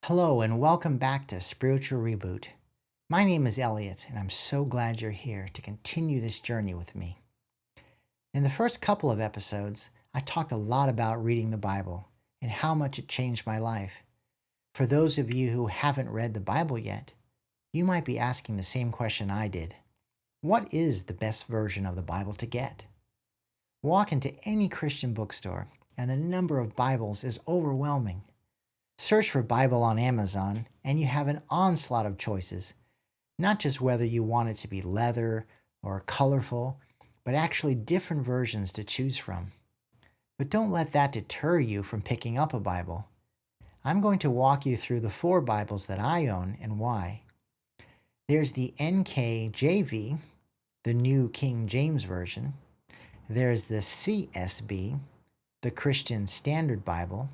Hello and welcome back to Spiritual Reboot. My name is Elliot and I'm so glad you're here to continue this journey with me. In the first couple of episodes, I talked a lot about reading the Bible and how much it changed my life. For those of you who haven't read the Bible yet, you might be asking the same question I did. What is the best version of the Bible to get? Walk into any Christian bookstore and the number of Bibles is overwhelming. Search for Bible on Amazon, and you have an onslaught of choices, not just whether you want it to be leather or colorful, but actually different versions to choose from. But don't let that deter you from picking up a Bible. I'm going to walk you through the 4 Bibles that I own and why. There's the NKJV, the New King James Version. There's the CSB, the Christian Standard Bible.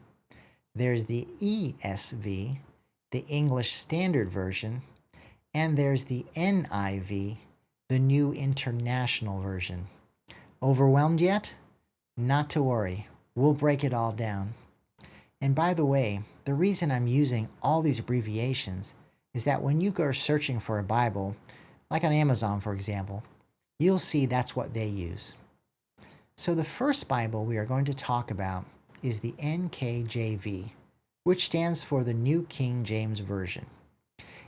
There's the ESV, the English Standard Version, and there's the NIV, the New International Version. Overwhelmed yet? Not to worry, we'll break it all down. And by the way, the reason I'm using all these abbreviations is that when you go searching for a Bible, like on Amazon for example, you'll see that's what they use. So the first Bible we are going to talk about is the NKJV, which stands for the New King James Version.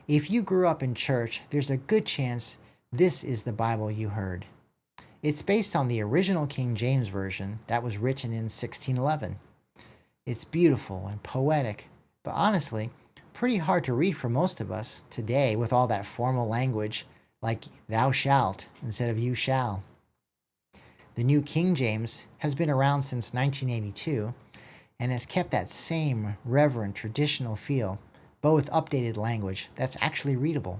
If you grew up in church, there's a good chance this is the Bible you heard. It's based on the original King James Version that was written in 1611. It's beautiful and poetic, but honestly, pretty hard to read for most of us today with all that formal language like thou shalt instead of you shall. The New King James has been around since 1982 and has kept that same reverent traditional feel, but with updated language that's actually readable.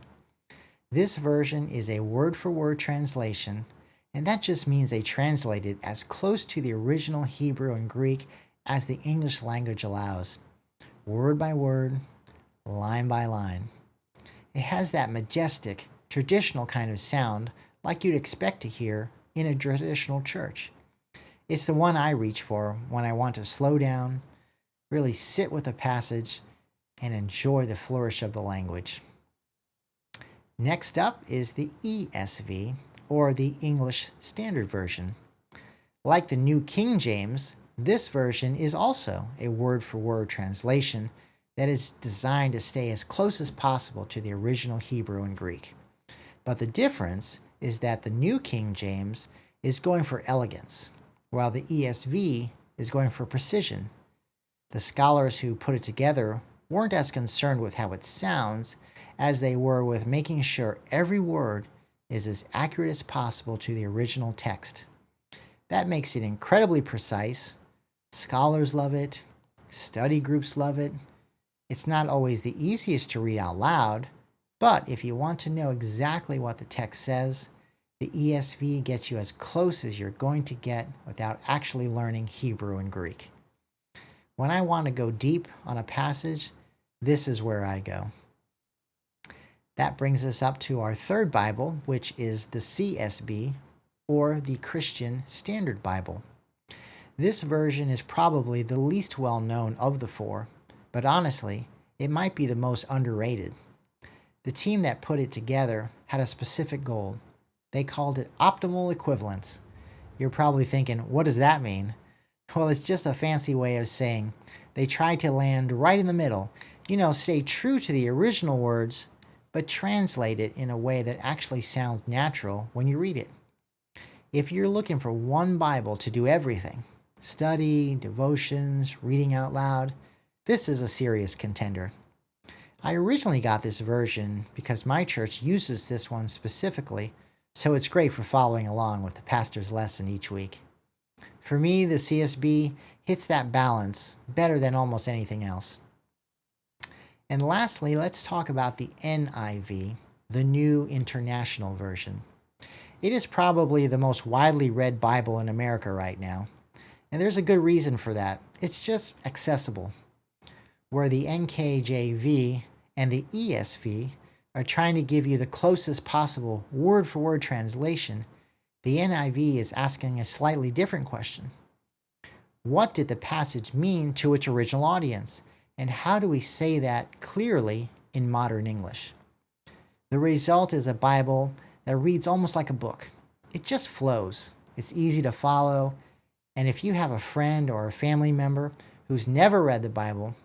This version is a word-for-word translation, and that just means they translated as close to the original Hebrew and Greek as the English language allows, word by word, line by line. It has that majestic, traditional kind of sound like you'd expect to hear in a traditional church. It's the one I reach for when I want to slow down, really sit with a passage, and enjoy the flourish of the language. Next up is the ESV, or the English Standard Version. Like the New King James, this version is also a word-for-word translation that is designed to stay as close as possible to the original Hebrew and Greek. But the difference is that the New King James is going for elegance, while the ESV is going for precision. The scholars who put it together weren't as concerned with how it sounds as they were with making sure every word is as accurate as possible to the original text. That makes it incredibly precise. Scholars love it. Study groups love it. It's not always the easiest to read out loud, but if you want to know exactly what the text says, the ESV gets you as close as you're going to get without actually learning Hebrew and Greek. When I want to go deep on a passage, this is where I go. That brings us up to our third Bible, which is the CSB, or the Christian Standard Bible. This version is probably the least well known of the 4, but honestly, it might be the most underrated. The team that put it together had a specific goal. They called it optimal equivalence. You're probably thinking, what does that mean? Well, it's just a fancy way of saying they tried to land right in the middle, stay true to the original words, but translate it in a way that actually sounds natural when you read it. If you're looking for one Bible to do everything, study, devotions, reading out loud, this is a serious contender. I originally got this version because my church uses this one specifically, so it's great for following along with the pastor's lesson each week. For me, the CSB hits that balance better than almost anything else. And lastly, let's talk about the NIV, the New International Version. It is probably the most widely read Bible in America right now, and there's a good reason for that. It's just accessible. Where the NKJV and the ESV are trying to give you the closest possible word-for-word translation, the NIV is asking a slightly different question. What did the passage mean to its original audience? And how do we say that clearly in modern English? The result is a Bible that reads almost like a book. It just flows. It's easy to follow. And if you have a friend or a family member who's never read the Bible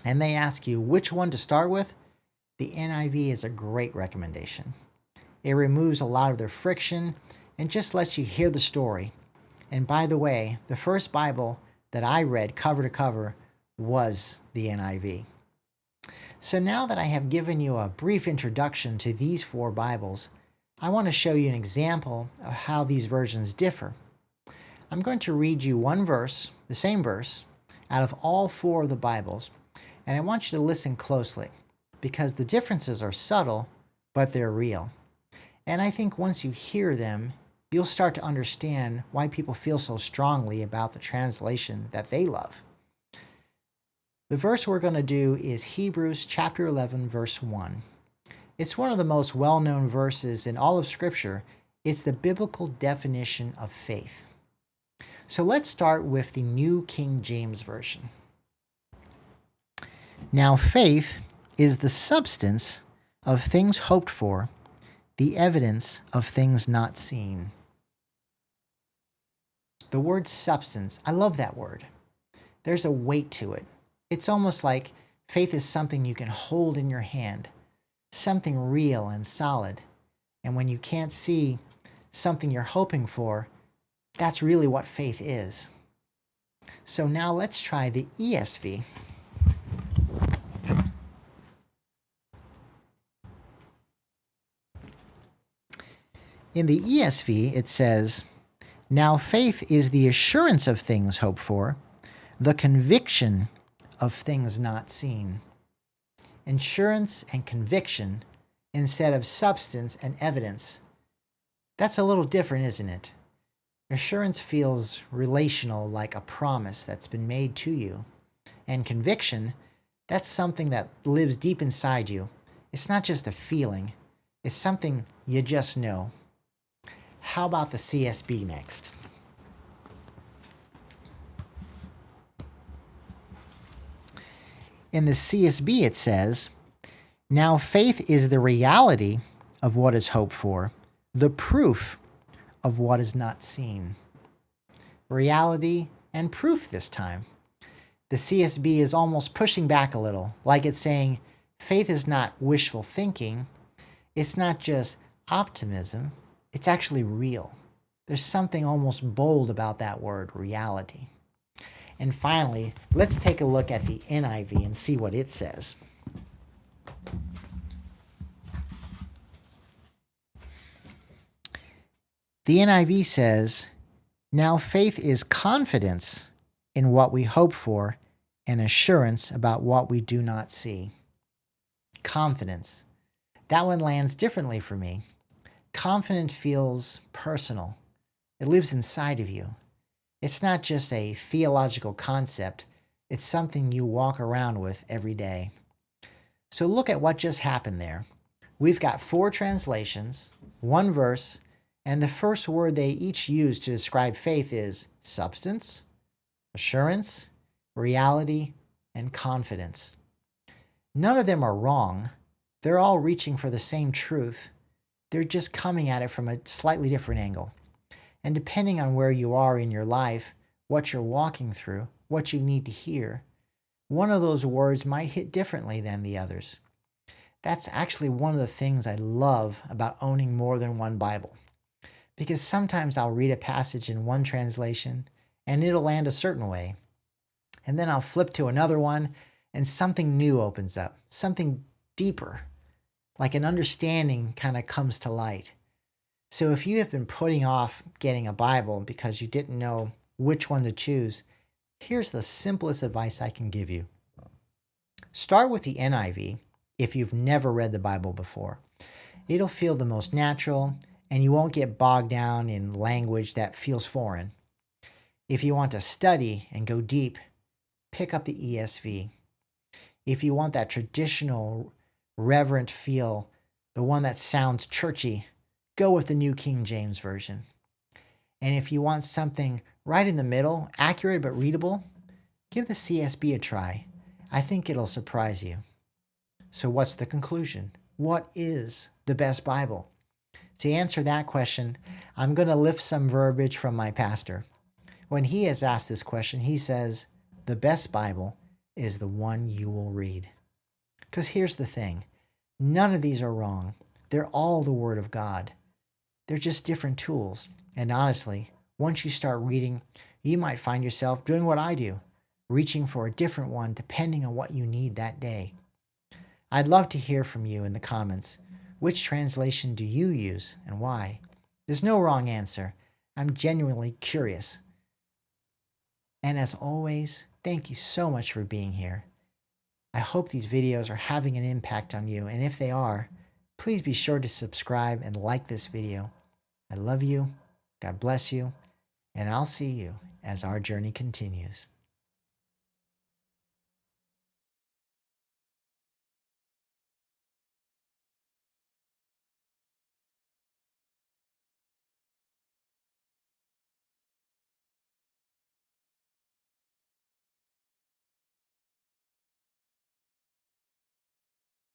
and they ask you which one to start with, the NIV is a great recommendation. It removes a lot of their friction and just lets you hear the story. And by the way, the first Bible that I read cover to cover was the NIV. So now that I have given you a brief introduction to these 4 Bibles, I want to show you an example of how these versions differ. I'm going to read you one verse, the same verse, out of all 4 of the Bibles, and I want you to listen closely because the differences are subtle, but they're real. And I think once you hear them, you'll start to understand why people feel so strongly about the translation that they love. The verse we're going to do is Hebrews chapter 11, verse 1. It's one of the most well-known verses in all of Scripture. It's the biblical definition of faith. So let's start with the New King James Version. Now faith is the substance of things hoped for, the evidence of things not seen. The word substance, I love that word. There's a weight to it. It's almost like faith is something you can hold in your hand, something real and solid. And when you can't see something you're hoping for, that's really what faith is. So now let's try the ESV. In the ESV, it says, "Now faith is the assurance of things hoped for, the conviction of things not seen." Assurance and conviction instead of substance and evidence. That's a little different, isn't it? Assurance feels relational, like a promise that's been made to you. And conviction, that's something that lives deep inside you. It's not just a feeling. It's something you just know. How about the CSB next? In the CSB, it says, "Now faith is the reality of what is hoped for, the proof of what is not seen." Reality and proof this time. The CSB is almost pushing back a little, like it's saying, faith is not wishful thinking. It's not just optimism. It's actually real. There's something almost bold about that word, reality. And finally, let's take a look at the NIV and see what it says. The NIV says, "Now faith is confidence in what we hope for and assurance about what we do not see." Confidence. That one lands differently for me. Confident feels personal. It lives inside of you. It's not just a theological concept. It's something you walk around with every day. So look at what just happened there. We've got 4 translations, 1 verse, and the first word they each use to describe faith is substance, assurance, reality, and confidence. None of them are wrong. They're all reaching for the same truth. They're just coming at it from a slightly different angle. And depending on where you are in your life, what you're walking through, what you need to hear, one of those words might hit differently than the others. That's actually one of the things I love about owning more than one Bible. Because sometimes I'll read a passage in one translation and it'll land a certain way. And then I'll flip to another one and something new opens up, something deeper, like an understanding kind of comes to light. So if you have been putting off getting a Bible because you didn't know which one to choose, here's the simplest advice I can give you. Start with the NIV if you've never read the Bible before. It'll feel the most natural, and you won't get bogged down in language that feels foreign. If you want to study and go deep, pick up the ESV. If you want that traditional, reverent feel, the one that sounds churchy, go with the New King James Version. And if you want something right in the middle, accurate but readable, give the CSB a try. I think it'll surprise you. So what's the conclusion? What is the best Bible? To answer that question, I'm going to lift some verbiage from my pastor. When he is asked this question, he says, the best Bible is the one you will read. Because here's the thing, none of these are wrong. They're all the Word of God. They're just different tools. And honestly, once you start reading, you might find yourself doing what I do, reaching for a different one depending on what you need that day. I'd love to hear from you in the comments. Which translation do you use and why? There's no wrong answer. I'm genuinely curious. And as always, thank you so much for being here. I hope these videos are having an impact on you, and if they are, please be sure to subscribe and like this video. I love you, God bless you, and I'll see you as our journey continues.